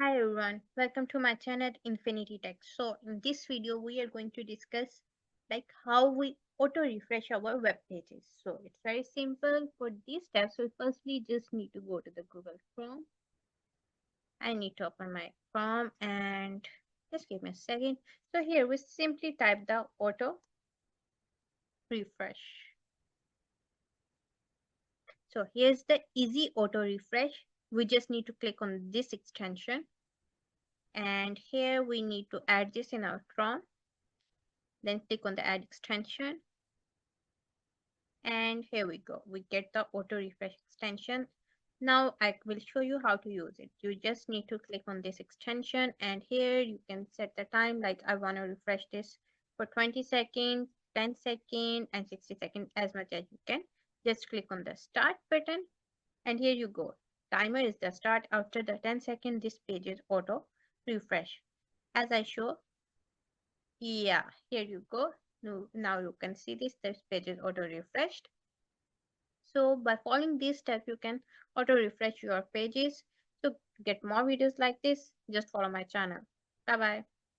Hi everyone, welcome to my channel Infinity Tech. So in this video we are going to discuss how we auto refresh our web pages. So it's very simple. For these steps we firstly just need to go to the Google Chrome. I need to open my Chrome and just give me a second. So here we simply type the auto refresh. So here's the easy auto refresh. We just need to click on this extension and here we need to add this in our Chrome. Then click on the add extension and here we go, we get the auto refresh extension. Now I will show you how to use it. You just need to click on this extension and here you can set the time, like I want to refresh this for 20 seconds, 10 seconds and 60 seconds, as much as you can. Just click on the start button and here you go, timer is the start. After the 10 seconds this page is auto refresh as I show. Yeah, here you go. Now you can see this page is auto refreshed. So by following these steps, you can auto refresh your pages. So to get more videos like this, just follow my channel. Bye bye.